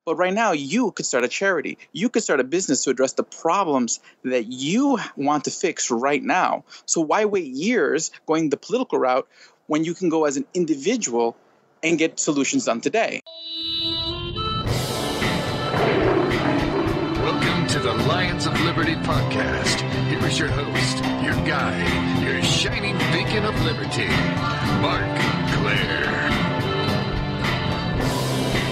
But right now, you could start a charity. You could start a business to address the problems that you want to fix right now. So why wait years going the political route when you can go as an individual and get solutions done today? Welcome to the Lions of Liberty podcast. Here is your host, your guide, your shining beacon of liberty, Marc Clair.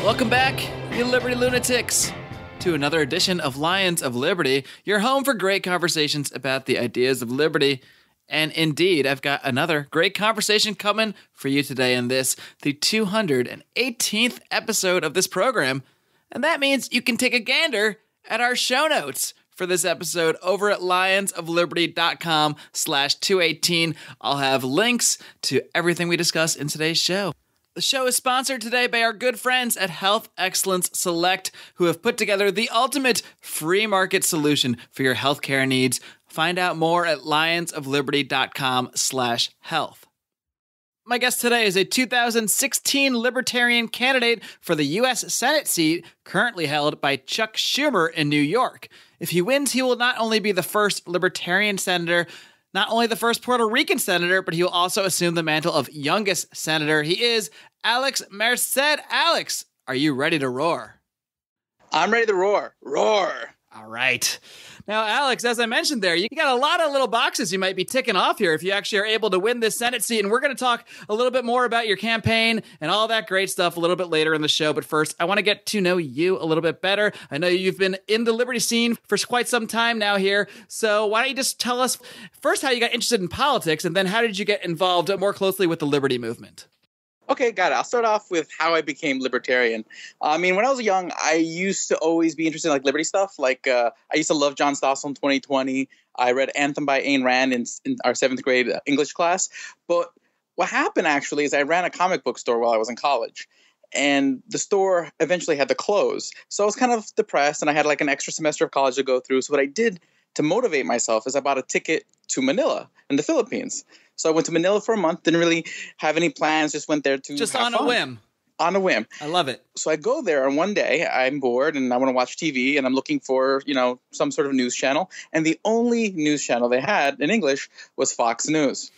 Welcome back, you Liberty Lunatics, to another edition of Lions of Liberty, your home for great conversations about the ideas of liberty. And indeed, I've got another great conversation coming for you today in this, the 218th episode of this program. And that means you can take a gander at our show notes for this episode over at lionsofliberty.com/218. I'll have links to everything we discuss in today's show. The show is sponsored today by our good friends at Health Excellence Select, who have put together the ultimate free market solution for your healthcare needs. Find out more at lionsofliberty.com/health. My guest today is a 2016 Libertarian candidate for the U.S. Senate seat currently held by Chuck Schumer in New York. If he wins, he will not only be the first Libertarian senator, not only the first Puerto Rican senator, but he will also assume the mantle of youngest senator. He is Alex Merced. Alex, are you ready to roar? I'm ready to roar. Roar. All right. Now, Alex, as I mentioned there, you got a lot of little boxes you might be ticking off here if you actually are able to win this Senate seat. And we're going to talk a little bit more about your campaign and all that great stuff a little bit later in the show. But first, I want to get to know you a little bit better. I know you've been in the Liberty scene for quite some time now here. So why don't you just tell us first how you got interested in politics, and then how did you get involved more closely with the Liberty movement? Okay, got it. I'll start off with how I became libertarian. I mean, when I was young, I used to always be interested in liberty stuff. I used to love John Stossel in 2020. I read Anthem by Ayn Rand in our 7th grade English class. But what happened actually is I ran a comic book store while I was in college. And the store eventually had to close. So I was kind of depressed, and I had an extra semester of college to go through. So what I did to motivate myself is I bought a ticket to Manila in the Philippines. So I went to Manila for a month, didn't really have any plans, just went there to just have on fun. a whim. On a whim. I love it. So I go there, and one day I'm bored and I want to watch TV, and I'm looking for, some sort of news channel. And the only news channel they had in English was Fox News.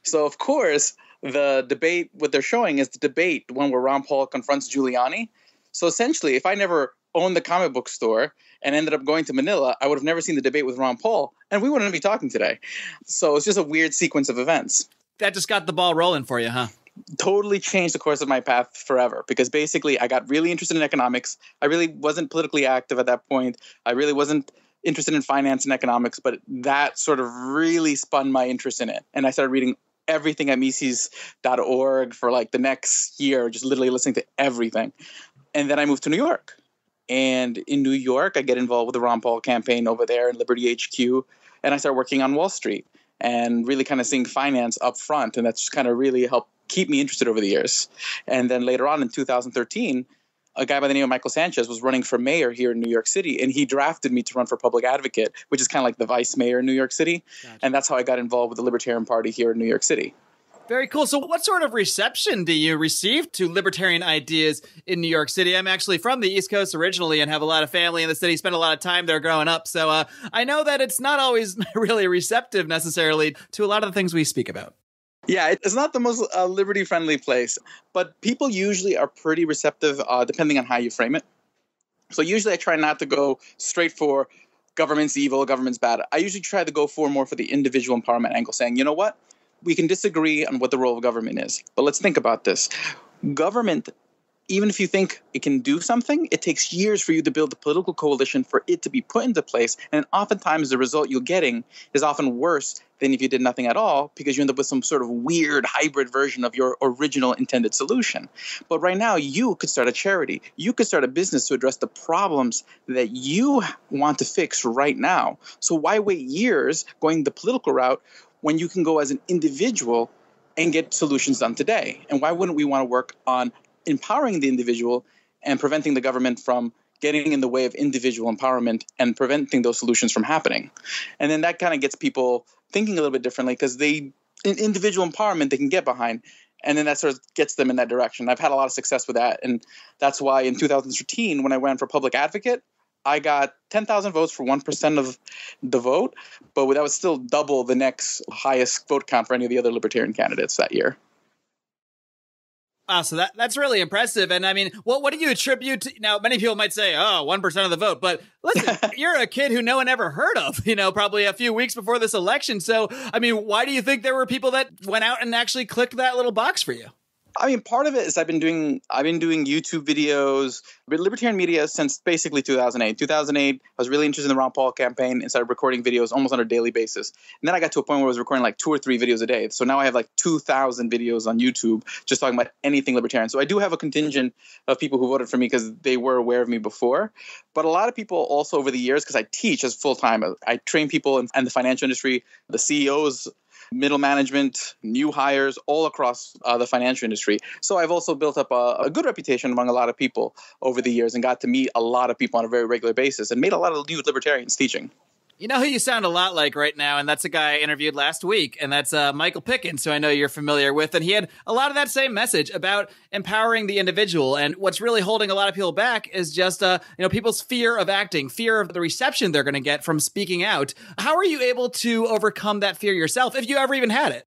So, of course, the debate, what they're showing is the one where Ron Paul confronts Giuliani. So essentially, if I never owned the comic book store and ended up going to Manila, I would have never seen the debate with Ron Paul, and we wouldn't be talking today. So it's just a weird sequence of events. That just got the ball rolling for you, huh? Totally changed the course of my path forever, because basically I got really interested in economics. I really wasn't politically active at that point. I really wasn't interested in finance and economics, but that sort of really spun my interest in it. And I started reading everything at Mises.org for the next year, just literally listening to everything. And then I moved to New York. And in New York, I get involved with the Ron Paul campaign over there in Liberty HQ. And I start working on Wall Street and really kind of seeing finance up front. And that's just kind of really helped keep me interested over the years. And then later on in 2013, a guy by the name of Michael Sanchez was running for mayor here in New York City. And he drafted me to run for public advocate, which is kind of like the vice mayor in New York City. Gotcha. And that's how I got involved with the Libertarian Party here in New York City. Very cool. So what sort of reception do you receive to libertarian ideas in New York City? I'm actually from the East Coast originally and have a lot of family in the city, spent a lot of time there growing up. So I know that it's not always really receptive necessarily to a lot of the things we speak about. Yeah, it's not the most liberty-friendly place, but people usually are pretty receptive depending on how you frame it. So usually I try not to go straight for government's evil, government's bad. I usually try to go more for the individual empowerment angle, saying, you know what? We can disagree on what the role of government is, but let's think about this. Government, even if you think it can do something, it takes years for you to build a political coalition for it to be put into place. And oftentimes the result you're getting is often worse than if you did nothing at all, because you end up with some sort of weird hybrid version of your original intended solution. But right now, you could start a charity. You could start a business to address the problems that you want to fix right now. So why wait years going the political route when you can go as an individual and get solutions done today? And why wouldn't we want to work on empowering the individual and preventing the government from getting in the way of individual empowerment and preventing those solutions from happening? And then that kind of gets people thinking a little bit differently, because individual empowerment they can get behind. And then that sort of gets them in that direction. I've had a lot of success with that. And that's why in 2013, when I ran for public advocate, I got 10,000 votes for 1% of the vote. But that was still double the next highest vote count for any of the other Libertarian candidates that year. Wow, so that's really impressive. And I mean, what do you attribute to, now, many people might say, oh, 1% of the vote, but listen, you're a kid who no one ever heard of, probably a few weeks before this election. So, I mean, why do you think there were people that went out and actually clicked that little box for you? I mean, part of it is I've been doing YouTube videos, libertarian media since basically 2008. 2008, I was really interested in the Ron Paul campaign and started recording videos almost on a daily basis. And then I got to a point where I was recording like 2 or 3 videos a day. So now I have like 2,000 videos on YouTube just talking about anything libertarian. So I do have a contingent of people who voted for me because they were aware of me before. But a lot of people also over the years, because I teach as full time, I train people in the financial industry, the CEOs, middle management, new hires all across the financial industry. So I've also built up a good reputation among a lot of people over the years and got to meet a lot of people on a very regular basis and made a lot of new libertarians teaching. You know who you sound a lot like right now, and that's a guy I interviewed last week, and that's Michael Pickens, who I know you're familiar with, and he had a lot of that same message about empowering the individual, and what's really holding a lot of people back is just people's fear of acting, fear of the reception they're going to get from speaking out. How are you able to overcome that fear yourself, if you ever even had it?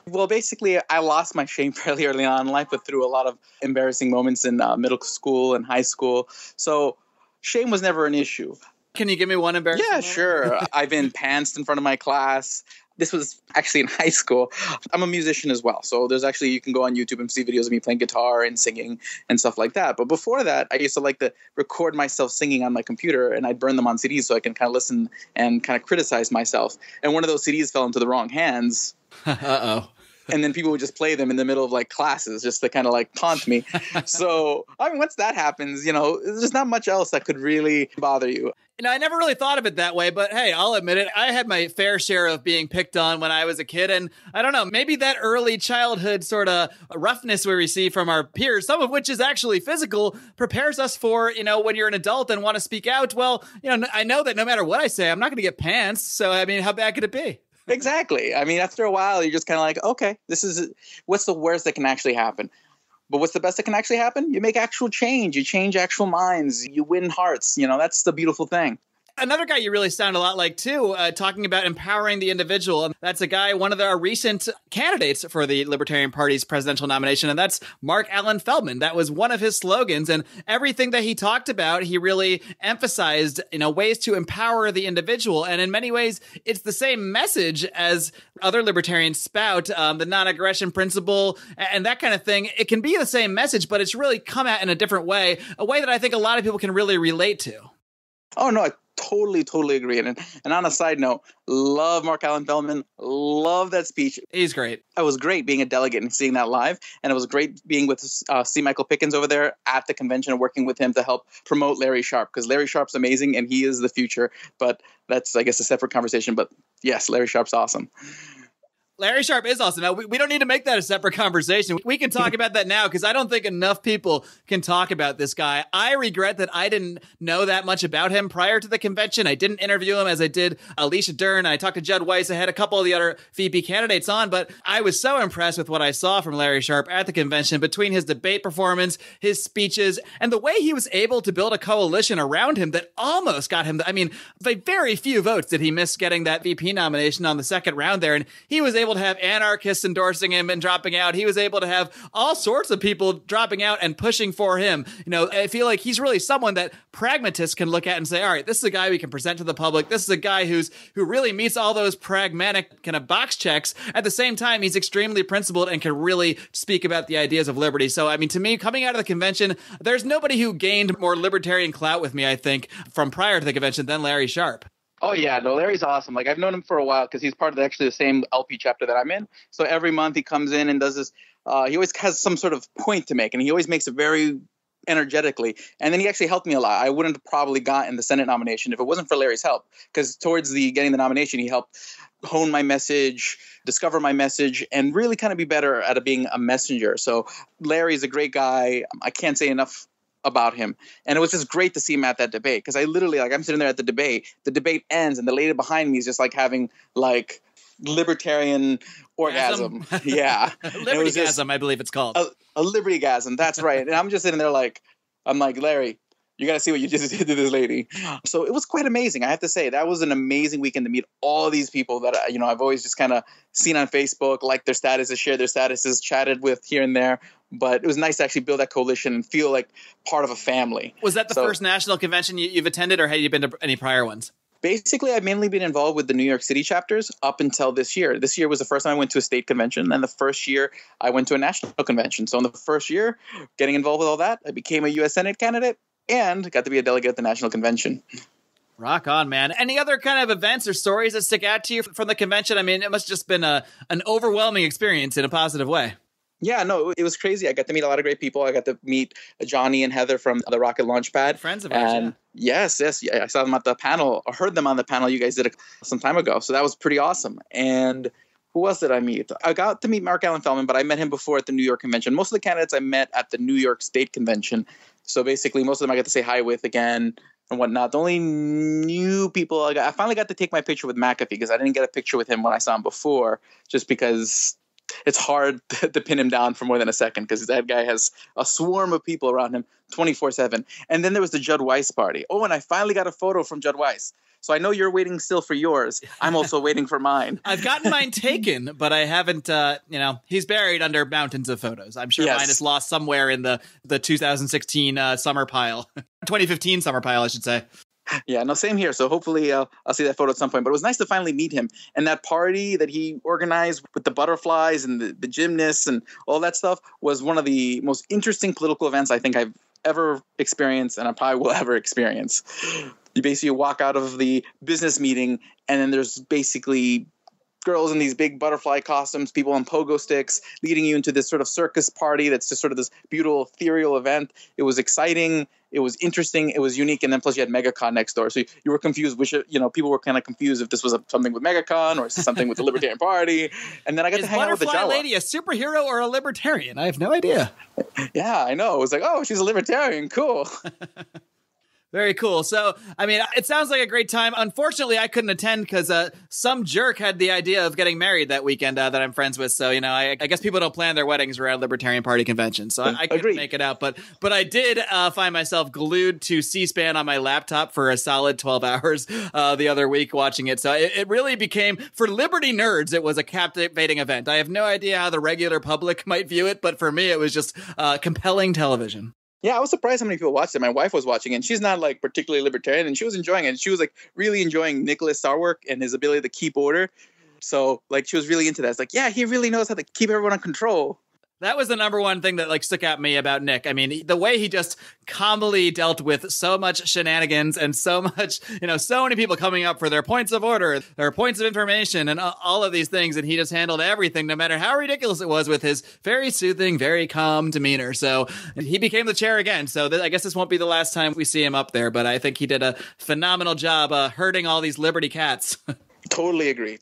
Well, basically, I lost my shame fairly early on in life, but through a lot of embarrassing moments in middle school and high school. So shame was never an issue. Can you give me one embarrassing moment? Sure. I've been pantsed in front of my class. This was actually in high school. I'm a musician as well. So you can go on YouTube and see videos of me playing guitar and singing and stuff like that. But before that, I used to like to record myself singing on my computer, and I'd burn them on CDs so I can kind of listen and kind of criticize myself. And one of those CDs fell into the wrong hands. Uh-oh. And then people would just play them in the middle of like classes just to kind of like taunt me. So, I mean, once that happens, there's not much else that could really bother you. I never really thought of it that way, but hey, I'll admit it. I had my fair share of being picked on when I was a kid. And I don't know, maybe that early childhood sort of roughness we receive from our peers, some of which is actually physical, prepares us for, when you're an adult and want to speak out. Well, I know that no matter what I say, I'm not going to get pants. So, I mean, how bad could it be? Exactly. I mean, after a while, you're just kind of like, okay, what's the worst that can actually happen? But what's the best that can actually happen? You make actual change. You change actual minds. You win hearts. That's the beautiful thing. Another guy you really sound a lot like, too, talking about empowering the individual. That's a guy, one of our recent candidates for the Libertarian Party's presidential nomination, and that's Marc Allen Feldman. That was one of his slogans, and everything that he talked about, he really emphasized, ways to empower the individual. And in many ways, it's the same message as other libertarians spout, the non-aggression principle and that kind of thing. It can be the same message, but it's really come at in a different way, a way that I think a lot of people can really relate to. Oh, no, I totally agree. And on a side note, love Marc Allen Feldman. Love that speech. He's great. It was great being a delegate and seeing that live. And it was great being with C. Michael Pickens over there at the convention and working with him to help promote Larry Sharpe, because Larry Sharpe's amazing and he is the future. But that's, I guess, a separate conversation. But yes, Larry Sharpe's awesome. Larry Sharpe is awesome. Now, we don't need to make that a separate conversation. We can talk about that now because I don't think enough people can talk about this guy. I regret that I didn't know that much about him prior to the convention. I didn't interview him as I did Alicia Dern. I talked to Judd Weiss. I had a couple of the other VP candidates on, but I was so impressed with what I saw from Larry Sharpe at the convention between his debate performance, his speeches, and the way he was able to build a coalition around him that almost got him. I mean, by very few votes did he miss getting that VP nomination on the second round there, and he was able to have anarchists endorsing him and dropping out. He was able to have all sorts of people dropping out and pushing for him. I feel like he's really someone that pragmatists can look at and say, all right, this is a guy we can present to the public. This is a guy who really meets all those pragmatic kind of box checks. At the same time, he's extremely principled and can really speak about the ideas of liberty. So, I mean, to me, coming out of the convention, there's nobody who gained more libertarian clout with me, I think, from prior to the convention than Larry Sharpe. Oh, yeah. No, Larry's awesome. Like, I've known him for a while because he's part of actually the same LP chapter that I'm in. So every month he comes in and does this. He always has some sort of point to make, and he always makes it very energetically. And then he actually helped me a lot. I wouldn't have probably gotten the Senate nomination if it wasn't for Larry's help, because towards getting the nomination, he helped hone my message, discover my message, and really kind of be better at being a messenger. So Larry's a great guy. I can't say enough about him. And it was just great to see him at that debate, because I literally, I'm sitting there at the debate ends and the lady behind me is just having libertarian orgasm. Yeah. Libertygasm, I believe it's called. A libertygasm. That's right. And I'm just sitting there like, I'm like, Larry, you got to see what you just did to this lady. So it was quite amazing. I have to say that was an amazing weekend to meet all these people that, I've always just kind of seen on Facebook, liked their statuses, shared their statuses, chatted with here and there. But it was nice to actually build that coalition and feel like part of a family. Was that the first national convention you've attended, or had you been to any prior ones? Basically, I've mainly been involved with the New York City chapters up until this year. This year was the first time I went to a state convention, and the first year I went to a national convention. So in the first year, getting involved with all that, I became a U.S. Senate candidate and got to be a delegate at the national convention. Rock on, man. Any other kind of events or stories that stick out to you from the convention? I mean, it must have just been an overwhelming experience in a positive way. Yeah, no, it was crazy. I got to meet a lot of great people. I got to meet Johnny and Heather from the Rocket Launchpad. Friends of ours, yeah. Yes. I saw them at the panel, or heard them on the panel you guys did some time ago. So that was pretty awesome. And who else did I meet? I got to meet Mark Allen Feldman, but I met him before at the New York convention. Most of the candidates I met at the New York State convention. So basically, most of them I got to say hi with again and whatnot. The only new people I finally got to take my picture with McAfee, because I didn't get a picture with him when I saw him before, just because it's hard to pin him down for more than a second, because that guy has a swarm of people around him 24/7. And then there was the Judd Weiss party. Oh, and I finally got a photo from Judd Weiss. So I know you're waiting still for yours. I'm also waiting for mine. I've gotten mine taken, but I haven't, he's buried under mountains of photos. I'm sure mine is lost somewhere in the 2016 summer pile. 2015 summer pile, I should say. Yeah, no, same here. So hopefully I'll see that photo at some point. But it was nice to finally meet him. And that party that he organized with the butterflies and the gymnasts and all that stuff was one of the most interesting political events I think I've ever experienced, and I probably will ever experience. You basically walk out of the business meeting, and then there's basically girls in these big butterfly costumes, people on pogo sticks, leading you into this sort of circus party that's just sort of this beautiful, ethereal event. It was exciting. It was interesting. It was unique. And then plus you had MegaCon next door. So you were confused, people were kind of confused if this was something with MegaCon or something with the Libertarian Party. And then I got to hang out with the Jawa. Is Butterfly Lady a superhero or a libertarian? I have no idea. Yeah, I know. It was like, oh, she's a libertarian. Cool. Very cool. So, I mean, it sounds like a great time. Unfortunately, I couldn't attend because some jerk had the idea of getting married that weekend that I'm friends with. So, I guess people don't plan their weddings around Libertarian Party conventions. So I couldn't make it out. But I did find myself glued to C-SPAN on my laptop for a solid 12 hours the other week watching it. So it really became, for Liberty nerds, it was a captivating event. I have no idea how the regular public might view it, but for me, it was just compelling television. Yeah, I was surprised how many people watched it. My wife was watching it, and she's not like particularly libertarian, and she was enjoying it. She was like really enjoying Nicholas Sarwark and his ability to keep order. So like she was really into that. It's like, yeah, he really knows how to keep everyone in control. That was the number one thing that stuck out me about Nick. I mean, the way he just calmly dealt with so much shenanigans and so much, so many people coming up for their points of order, their points of information, and all of these things. And he just handled everything, no matter how ridiculous it was, with his very soothing, very calm demeanor. So he became the chair again. So I guess this won't be the last time we see him up there, but I think he did a phenomenal job herding all these Liberty cats. Totally agree.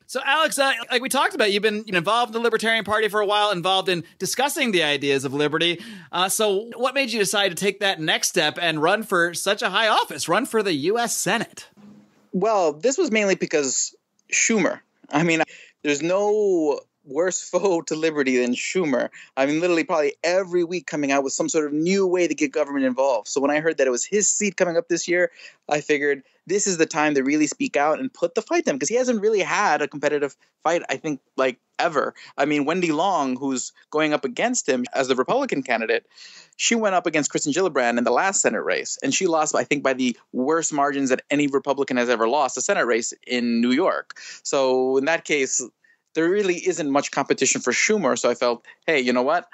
So, Alex, like we talked about, you've been involved in the Libertarian Party for a while, involved in discussing the ideas of liberty. So what made you decide to take that next step and run for such a high office, run for the U.S. Senate? Well, this was mainly because Schumer. I mean, there's no worse foe to liberty than Schumer. I mean, literally probably every week coming out with some sort of new way to get government involved. So when I heard that it was his seat coming up this year, I figured this is the time to really speak out and put the fight to him, because he hasn't really had a competitive fight, I think, like ever. I mean, Wendy Long, who's going up against him as the Republican candidate, she went up against Kristen Gillibrand in the last Senate race, and she lost, I think, by the worst margins that any Republican has ever lost a Senate race in New York. So in that case, there really isn't much competition for Schumer. So I felt, hey, you know what?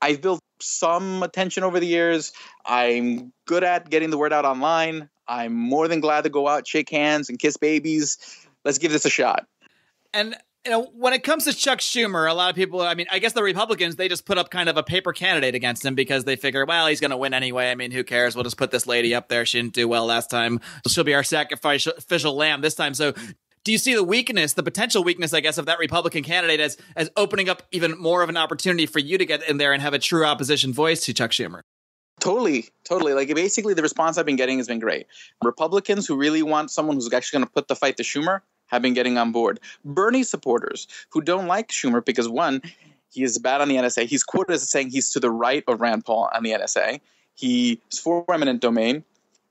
I've built some attention over the years. I'm good at getting the word out online. I'm more than glad to go out, shake hands, and kiss babies. Let's give this a shot. And when it comes to Chuck Schumer, a lot of people, I mean, I guess the Republicans, they just put up kind of a paper candidate against him because they figure, well, he's going to win anyway. I mean, who cares? We'll just put this lady up there. She didn't do well last time. She'll be our sacrificial lamb this time. So do you see the weakness, the potential weakness, I guess, of that Republican candidate as opening up even more of an opportunity for you to get in there and have a true opposition voice to Chuck Schumer? Totally. Like, basically, the response I've been getting has been great. Republicans who really want someone who's actually going to put the fight to Schumer, have been getting on board. Bernie supporters who don't like Schumer because, one, he is bad on the NSA. He's quoted as saying he's to the right of Rand Paul on the NSA. He's for eminent domain.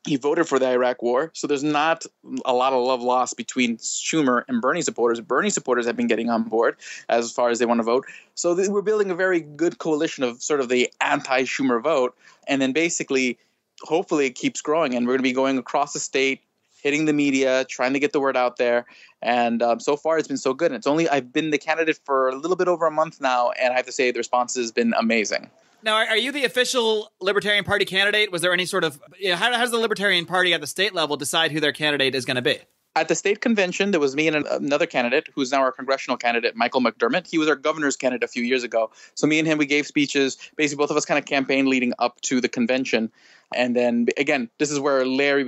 He voted for the Iraq war. So there's not a lot of love lost between Schumer and Bernie supporters. Bernie supporters have been getting on board as far as they want to vote. So we're building a very good coalition of sort of the anti-Schumer vote. And then basically, hopefully it keeps growing. And we're going to be going across the state, hitting the media, trying to get the word out there. And so far, it's been so good. And I've been the candidate for a little bit over a month now. And I have to say the response has been amazing. Now, are you the official Libertarian Party candidate? Was there any sort of, how does the Libertarian Party at the state level decide who their candidate is going to be? At the state convention, there was me and another candidate who's now our congressional candidate, Michael McDermott. He was our governor's candidate a few years ago. So me and him, we gave speeches. Basically, both of us kind of campaigned leading up to the convention. And then, again, this is where Larry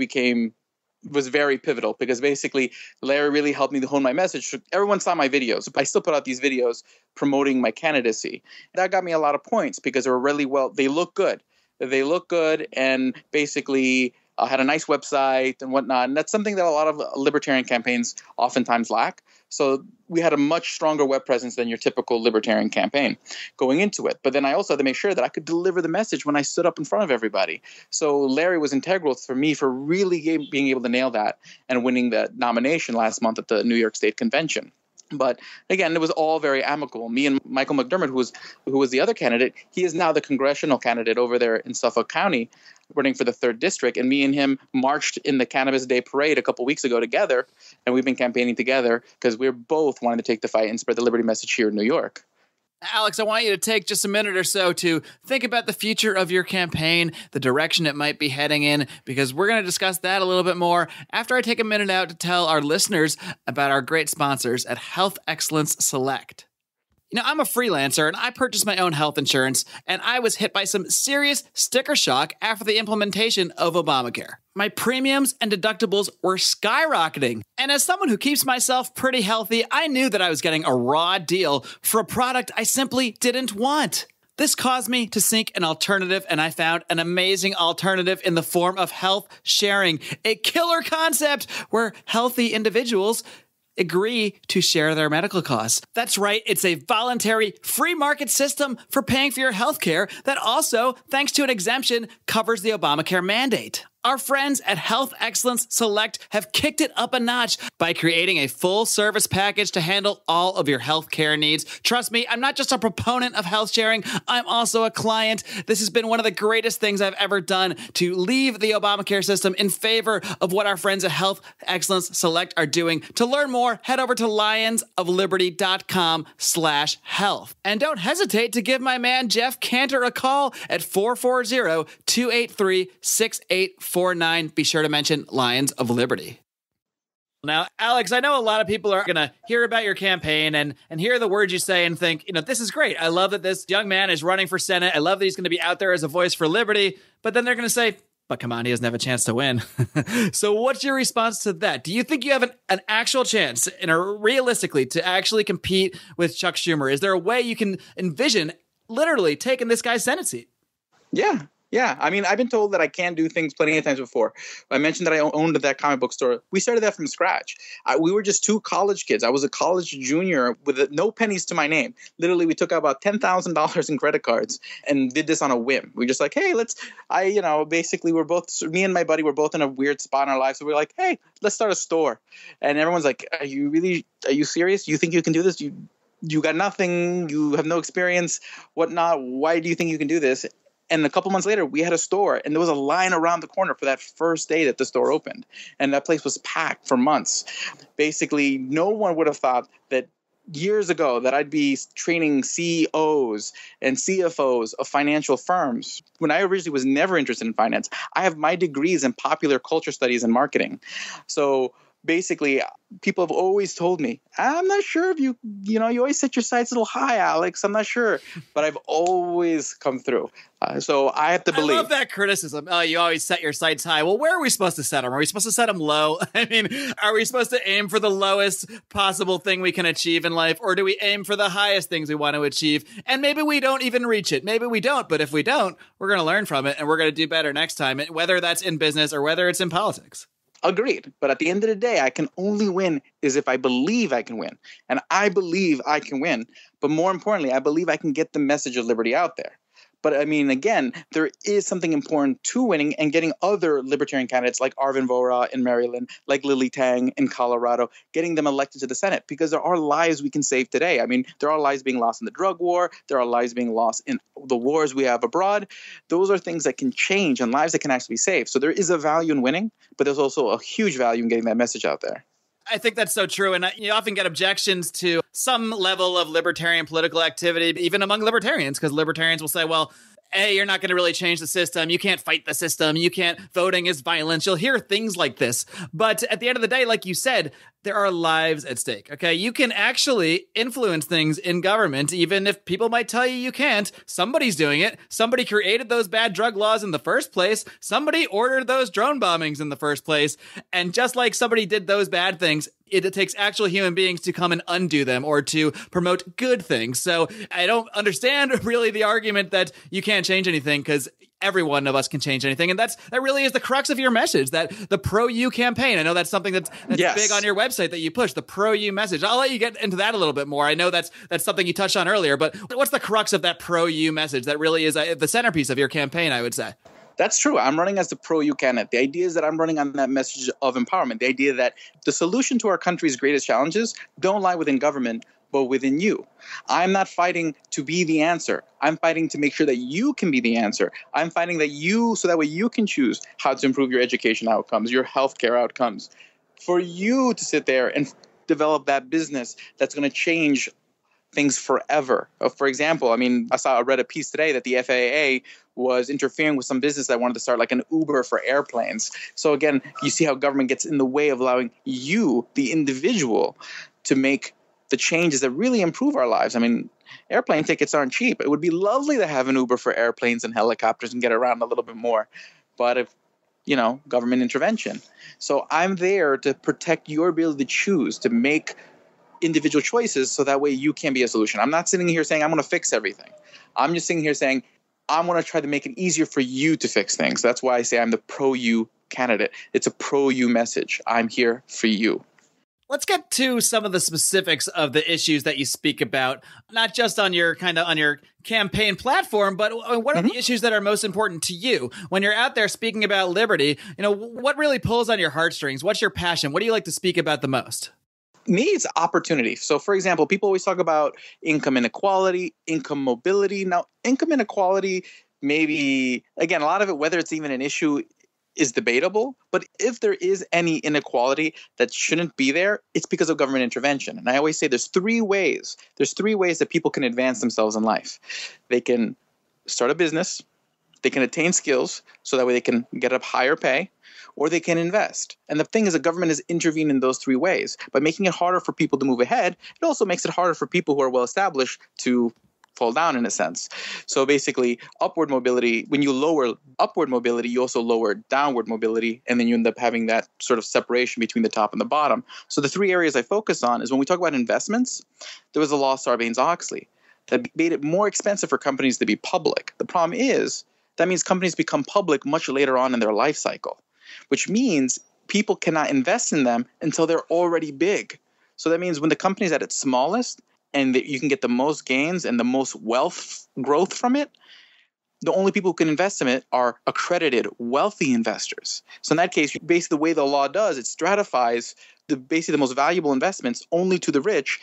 was very pivotal because basically Larry really helped me to hone my message. Everyone saw my videos. I still put out these videos promoting my candidacy. That got me a lot of points because they were really they look good. They look good and basically had a nice website and whatnot. And that's something that a lot of libertarian campaigns oftentimes lack. So we had a much stronger web presence than your typical libertarian campaign going into it. But then I also had to make sure that I could deliver the message when I stood up in front of everybody. So Larry was integral for me for really being able to nail that and winning the nomination last month at the New York State Convention. But again, it was all very amicable. Me and Michael McDermott, who was the other candidate, he is now the congressional candidate over there in Suffolk County, running for the 3rd District. And me and him marched in the Cannabis Day Parade a couple weeks ago together. And we've been campaigning together because we're both wanting to take the fight and spread the liberty message here in New York. Alex, I want you to take just a minute or so to think about the future of your campaign, the direction it might be heading in, because we're going to discuss that a little bit more after I take a minute out to tell our listeners about our great sponsors at Health Excellence Select. I'm a freelancer and I purchased my own health insurance, and I was hit by some serious sticker shock after the implementation of Obamacare. My premiums and deductibles were skyrocketing. And as someone who keeps myself pretty healthy, I knew that I was getting a raw deal for a product I simply didn't want. This caused me to seek an alternative, and I found an amazing alternative in the form of health sharing, a killer concept where healthy individuals agree to share their medical costs. That's right, it's a voluntary free market system for paying for your health care that also, thanks to an exemption, covers the Obamacare mandate. Our friends at Health Excellence Select have kicked it up a notch by creating a full service package to handle all of your health care needs. Trust me, I'm not just a proponent of health sharing, I'm also a client. This has been one of the greatest things I've ever done to leave the Obamacare system in favor of what our friends at Health Excellence Select are doing. To learn more, head over to lionsofliberty.com/health. And don't hesitate to give my man Jeff Cantor a call at 440-283-6849. Be sure to mention Lions of Liberty. Now, Alex, I know a lot of people are going to hear about your campaign and hear the words you say and think, this is great. I love that this young man is running for Senate. I love that he's going to be out there as a voice for liberty. But then they're going to say, but come on, he doesn't have a chance to win. So what's your response to that? Do you think you have an actual chance, realistically, to actually compete with Chuck Schumer? Is there a way you can envision literally taking this guy's Senate seat? Yeah. I mean, I've been told that I can do things plenty of times before. I mentioned that I owned that comic book store. We started that from scratch. We were just 2 college kids. I was a college junior with no pennies to my name. Literally, we took out about $10,000 in credit cards and did this on a whim. We were just like, hey, basically me and my buddy were both in a weird spot in our lives. So we were like, hey, let's start a store. And everyone's like, are you serious? You think you can do this? You got nothing. You have no experience, whatnot. Why do you think you can do this? And a couple months later, we had a store, and there was a line around the corner for that first day that the store opened. And that place was packed for months. Basically, no one would have thought that years ago that I'd be training CEOs and CFOs of financial firms. When I originally was never interested in finance, I have my degrees in popular culture studies and marketing. So basically, people have always told me, I'm not sure if you always set your sights a little high, Alex. I'm not sure. But I've always come through. So I have to believe. I love that criticism. Oh, you always set your sights high. Well, where are we supposed to set them? Are we supposed to set them low? I mean, are we supposed to aim for the lowest possible thing we can achieve in life? Or do we aim for the highest things we want to achieve? And maybe we don't even reach it. Maybe we don't. But if we don't, we're going to learn from it and we're going to do better next time, whether that's in business or whether it's in politics. Agreed. But at the end of the day, I can only win is if I believe I can win. And I believe I can win. But more importantly, I believe I can get the message of liberty out there. But I mean, again, there is something important to winning and getting other libertarian candidates like Arvin Vohra in Maryland, like Lily Tang in Colorado, getting them elected to the Senate, because there are lives we can save today. I mean, there are lives being lost in the drug war. There are lives being lost in the wars we have abroad. Those are things that can change and lives that can actually be saved. So there is a value in winning, but there's also a huge value in getting that message out there. I think that's so true. And you often get objections to some level of libertarian political activity, even among libertarians, because libertarians will say, well, hey, you're not going to really change the system. You can't fight the system. You can't. Voting is violence. You'll hear things like this. But at the end of the day, like you said, there are lives at stake. Okay, you can actually influence things in government, even if people might tell you can't. Somebody's doing it. Somebody created those bad drug laws in the first place. Somebody ordered those drone bombings in the first place. And just like somebody did those bad things, it takes actual human beings to come and undo them or to promote good things. So I don't understand really the argument that you can't change anything, because every one of us can change anything. And that really is the crux of your message, that the pro-you campaign. I know that's something that's yes. big on your website that you push, the pro-you message. I'll let you get into that a little bit more. I know that's something you touched on earlier, but what's the crux of that pro-you message that really is the centerpiece of your campaign, I would say? That's true. I'm running as the pro-you candidate. The idea is that I'm running on that message of empowerment. The idea that the solution to our country's greatest challenges don't lie within government, but within you. I'm not fighting to be the answer. I'm fighting to make sure that you can be the answer. I'm fighting that you, so that way you can choose how to improve your education outcomes, your healthcare outcomes, for you to sit there and develop that business that's going to change things forever. For example, I mean, I read a piece today that the FAA was interfering with some business that wanted to start like an Uber for airplanes. So again, you see how government gets in the way of allowing you, the individual, to make the changes that really improve our lives. I mean, airplane tickets aren't cheap. It would be lovely to have an Uber for airplanes and helicopters and get around a little bit more. But if, government intervention. So I'm there to protect your ability to choose, to make individual choices, so that way you can be a solution. I'm not sitting here saying I'm going to fix everything. I'm just sitting here saying I'm going to try to make it easier for you to fix things. That's why I say I'm the pro-you candidate. It's a pro-you message. I'm here for you. Let's get to some of the specifics of the issues that you speak about, not just on your campaign platform, but what are the issues that are most important to you when you're out there speaking about liberty? What really pulls on your heartstrings? What's your passion? What do you like to speak about the most? Me, it's opportunity. So, for example, people always talk about income inequality, income mobility. Now, income inequality, maybe, again, a lot of it, whether it's even an issue, is debatable. But if there is any inequality that shouldn't be there, it's because of government intervention. And I always say there's three ways. There's three ways that people can advance themselves in life. They can start a business. They can attain skills so that way they can get up higher pay, or they can invest. And the thing is, the government has intervened in those three ways. By making it harder for people to move ahead, it also makes it harder for people who are well established to fall down, in a sense. So basically, upward mobility, when you lower upward mobility, you also lower downward mobility, and then you end up having that sort of separation between the top and the bottom. So the three areas I focus on is when we talk about investments, there was a law, Sarbanes-Oxley, that made it more expensive for companies to be public. The problem is, that means companies become public much later on in their life cycle, which means people cannot invest in them until they're already big. So that means when the company's at its smallest and you can get the most gains and the most wealth growth from it, the only people who can invest in it are accredited, wealthy investors. So in that case, basically the way the law does, it stratifies basically the most valuable investments only to the rich.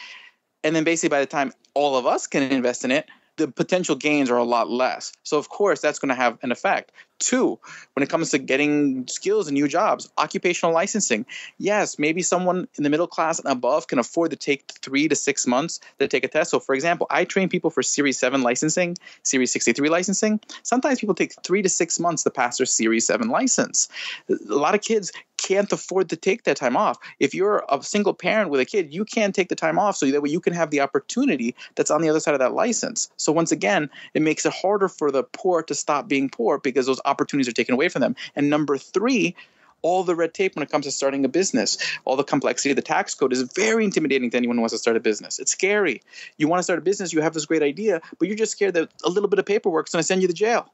And then basically by the time all of us can invest in it, the potential gains are a lot less. So, of course, that's going to have an effect. Two, when it comes to getting skills and new jobs, occupational licensing. Yes, maybe someone in the middle class and above can afford to take 3 to 6 months to take a test. So, for example, I train people for Series 7 licensing, Series 63 licensing. Sometimes people take 3 to 6 months to pass their Series 7 license. A lot of kids can't afford to take that time off. If you're a single parent with a kid, you can't take the time off so that way you can have the opportunity that's on the other side of that license. So once again, it makes it harder for the poor to stop being poor because those opportunities are taken away from them. And number three, all the red tape when it comes to starting a business, all the complexity of the tax code is very intimidating to anyone who wants to start a business. It's scary. You want to start a business, you have this great idea, but you're just scared that a little bit of paperwork is going to send you to jail.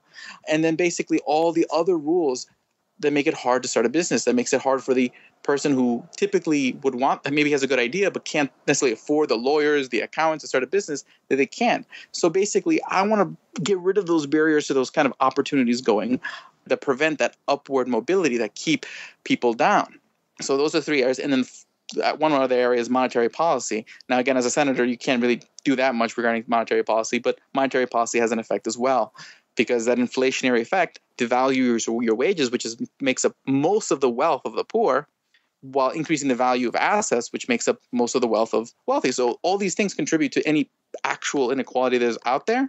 And then basically all the other rules that make it hard to start a business, that makes it hard for the person who typically would want, that maybe has a good idea, but can't necessarily afford the lawyers, the accountants to start a business, that they can't. So basically, I want to get rid of those barriers to those kind of opportunities going that prevent that upward mobility, that keep people down. So those are 3 areas. And then one other area is monetary policy. Now, again, as a senator, you can't really do that much regarding monetary policy, but monetary policy has an effect as well, because that inflationary effect devalues your wages, which makes up most of the wealth of the poor, while increasing the value of assets, which makes up most of the wealth of wealthy. So all these things contribute to any actual inequality that is out there,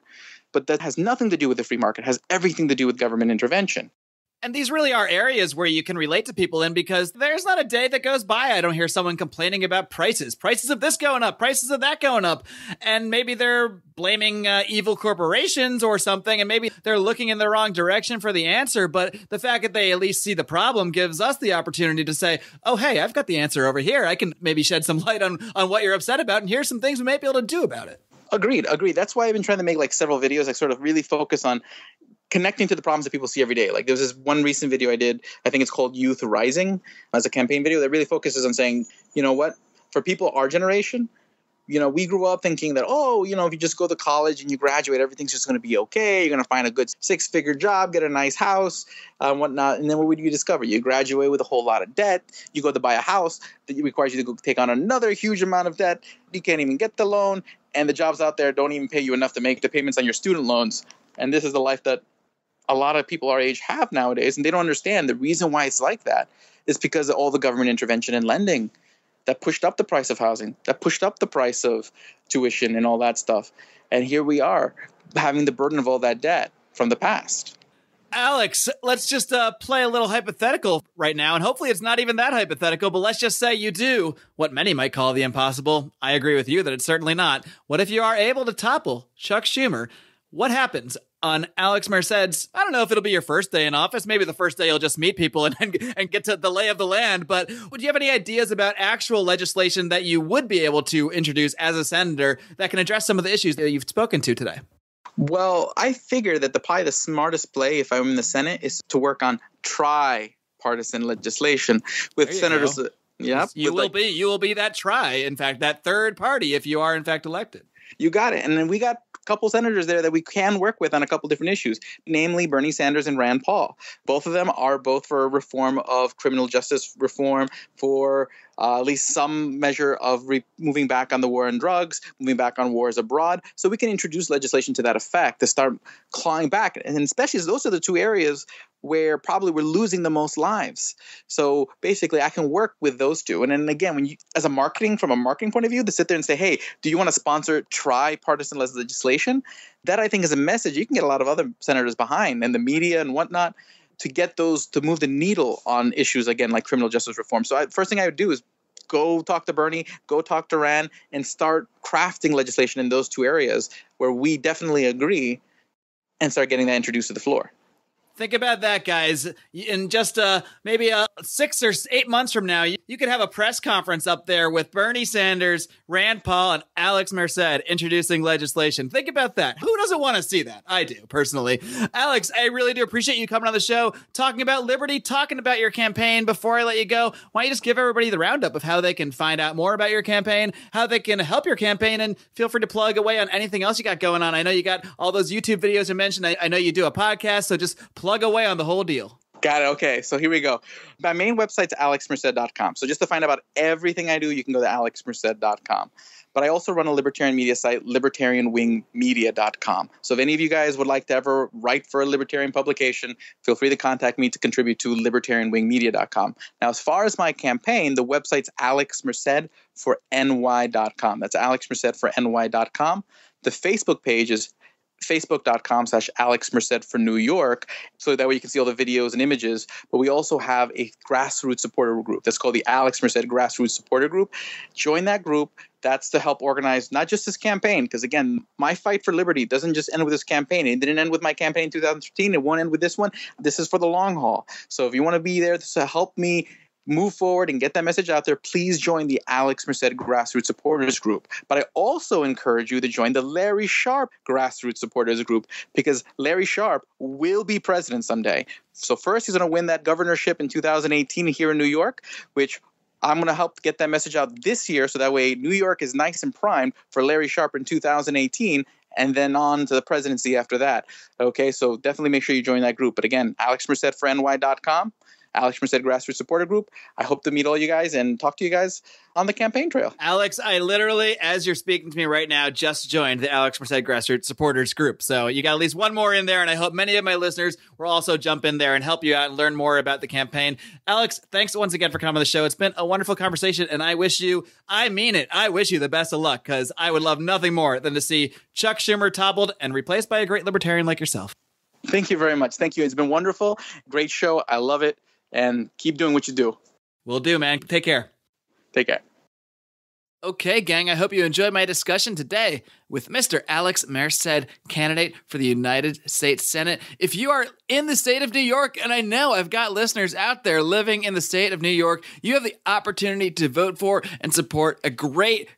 but that has nothing to do with the free market. It has everything to do with government intervention. And these really are areas where you can relate to people in, because there's not a day that goes by I don't hear someone complaining about prices of this going up, prices of that going up. And maybe they're blaming evil corporations or something, and maybe they're looking in the wrong direction for the answer. But the fact that they at least see the problem gives us the opportunity to say, oh, hey, I've got the answer over here. I can maybe shed some light on what you're upset about, and here's some things we might be able to do about it. Agreed. That's why I've been trying to make like several videos that sort of really focus on connecting to the problems that people see every day. Like there was this one recent video I did, I think it's called Youth Rising, as a campaign video that really focuses on saying, you know what, for people our generation, you know, we grew up thinking that, oh, you know, if you just go to college and you graduate, everything's just going to be okay. You're going to find a good 6-figure job, get a nice house, whatnot. And then what would you discover? You graduate with a whole lot of debt. You go to buy a house that requires you to go take on another huge amount of debt. You can't even get the loan. And the jobs out there don't even pay you enough to make the payments on your student loans. And this is the life that a lot of people our age have nowadays, and they don't understand the reason why it's like that is because of all the government intervention and lending that pushed up the price of housing, that pushed up the price of tuition and all that stuff. And here we are having the burden of all that debt from the past. Alex, let's just play a little hypothetical right now, and hopefully it's not even that hypothetical, but let's just say you do what many might call the impossible. I agree with you that it's certainly not. What if you are able to topple Chuck Schumer? What happens on Alex Merced's, I don't know if it'll be your first day in office. Maybe the first day you'll just meet people and get to the lay of the land. But would you have any ideas about actual legislation that you would be able to introduce as a senator that can address some of the issues that you've spoken to today? Well, I figure that probably the smartest play, if I'm in the Senate, is to work on tri-partisan legislation with senators. Yeah, you will be that in fact, that third party if you are in fact elected. You got it. And then we got a couple senators there that we can work with on a couple different issues, namely Bernie Sanders and Rand Paul. Both of them are both for reform of criminal justice reform, for at least some measure of moving back on the war on drugs, moving back on wars abroad. So we can introduce legislation to that effect to start clawing back. And especially as those are the two areas where probably we're losing the most lives. So basically, I can work with those two. And then again, when you, from a marketing point of view, to sit there and say, hey, do you want to sponsor tri-partisan legislation? That I think is a message you can get a lot of other senators behind, and the media and whatnot, to get those to move the needle on issues, again, like criminal justice reform. So first thing I would do is go talk to Bernie, go talk to Rand, and start crafting legislation in those two areas where we definitely agree, and start getting that introduced to the floor. Think about that, guys. In just maybe 6 or 8 months from now, you could have a press conference up there with Bernie Sanders, Rand Paul, and Alex Merced introducing legislation. Think about that. Who doesn't want to see that? I do, personally. Alex, I really do appreciate you coming on the show, talking about liberty, talking about your campaign. Before I let you go, why don't you just give everybody the roundup of how they can find out more about your campaign, how they can help your campaign, and feel free to plug away on anything else you got going on. I know you got all those YouTube videos you mentioned. I know you do a podcast, so just plug away on the whole deal. Got it. Okay, so here we go. My main website's alexmerced.com. So just to find out about everything I do, you can go to alexmerced.com. But I also run a libertarian media site, libertarianwingmedia.com. So if any of you guys would like to ever write for a libertarian publication, feel free to contact me to contribute to libertarianwingmedia.com. Now, as far as my campaign, the website's alexmercedforny.com. That's alexmercedforny.com. The Facebook page is facebook.com/Alex Merced for New York. So that way you can see all the videos and images. But we also have a grassroots supporter group that's called the Alex Merced Grassroots Supporter Group. Join that group. That's to help organize not just this campaign, because again, my fight for liberty doesn't just end with this campaign. It didn't end with my campaign in 2013. It won't end with this one. This is for the long haul. So if you want to be there to help me move forward and get that message out there, please join the Alex Merced Grassroots Supporters Group. But I also encourage you to join the Larry Sharp Grassroots Supporters Group, because Larry Sharp will be president someday. So first, he's going to win that governorship in 2018 here in New York, which I'm going to help get that message out this year, so that way New York is nice and primed for Larry Sharp in 2018, and then on to the presidency after that. Okay, so definitely make sure you join that group. But again, alexmercedforny.com. Alex Merced Grassroots Supporter Group. I hope to meet all you guys and talk to you guys on the campaign trail. Alex, I literally, as you're speaking to me right now, just joined the Alex Merced Grassroots Supporters Group. So you got at least one more in there, and I hope many of my listeners will also jump in there and help you out and learn more about the campaign. Alex, thanks once again for coming on the show. It's been a wonderful conversation, and I wish you, I mean it, I wish you the best of luck, because I would love nothing more than to see Chuck Schumer toppled and replaced by a great libertarian like yourself. Thank you very much. Thank you. It's been wonderful. Great show. I love it. And keep doing what you do. Will do, man. Take care. Take care. Okay, gang, I hope you enjoyed my discussion today with Mr. Alex Merced, candidate for the United States Senate. If you are in the state of New York, and I know I've got listeners out there living in the state of New York, you have the opportunity to vote for and support a great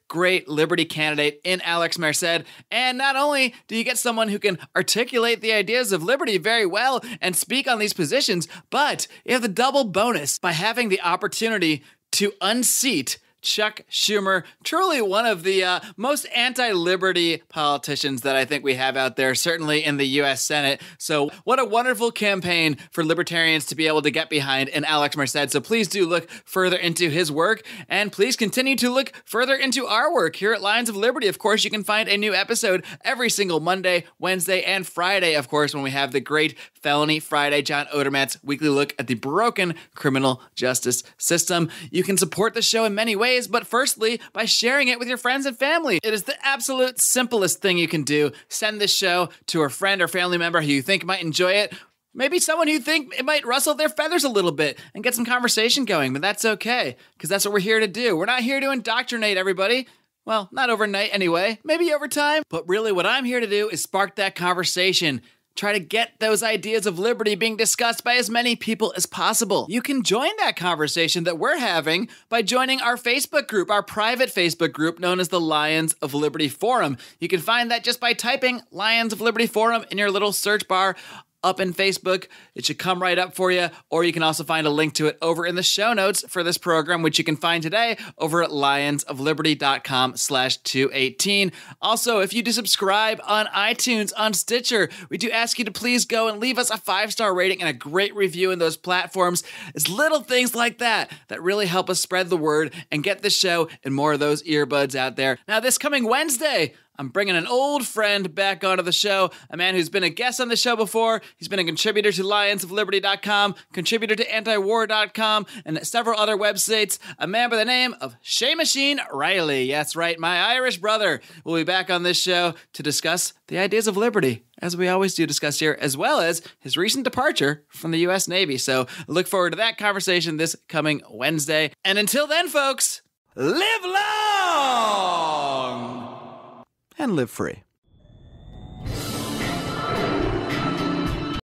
liberty candidate in Alex Merced. And not only do you get someone who can articulate the ideas of liberty very well and speak on these positions, but you have the double bonus by having the opportunity to unseat Chuck Schumer, truly one of the most anti-liberty politicians that I think we have out there, certainly in the U.S. Senate. So what a wonderful campaign for libertarians to be able to get behind in Alex Merced. So please do look further into his work, and please continue to look further into our work here at Lions of Liberty. Of course, you can find a new episode every single Monday, Wednesday, and Friday, of course, when we have the great Felony Friday, John Odermatt's weekly look at the broken criminal justice system. You can support the show in many ways, but firstly, by sharing it with your friends and family. It is the absolute simplest thing you can do. Send this show to a friend or family member who you think might enjoy it. Maybe someone who you think it might rustle their feathers a little bit and get some conversation going, but that's okay, because that's what we're here to do. We're not here to indoctrinate everybody. Well, not overnight anyway, maybe over time. But really what I'm here to do is spark that conversation. Try to get those ideas of liberty being discussed by as many people as possible. You can join that conversation that we're having by joining our Facebook group, our private Facebook group known as the Lions of Liberty Forum. You can find that just by typing Lions of Liberty Forum in your little search bar up in Facebook. It should come right up for you, or you can also find a link to it over in the show notes for this program, which you can find today over at lionsofliberty.com/218. Also, if you do subscribe on iTunes, on Stitcher, we do ask you to please go and leave us a 5-star rating and a great review in those platforms. It's little things like that that really help us spread the word and get the show in more of those earbuds out there. Now, this coming Wednesday, I'm bringing an old friend back onto the show, a man who's been a guest on the show before. He's been a contributor to lionsofliberty.com, contributor to antiwar.com, and several other websites. A man by the name of Shay Machine Riley. That's right, my Irish brother will be back on this show to discuss the ideas of liberty, as we always do discuss here, as well as his recent departure from the U.S. Navy. So look forward to that conversation this coming Wednesday. And until then, folks, live long and live free.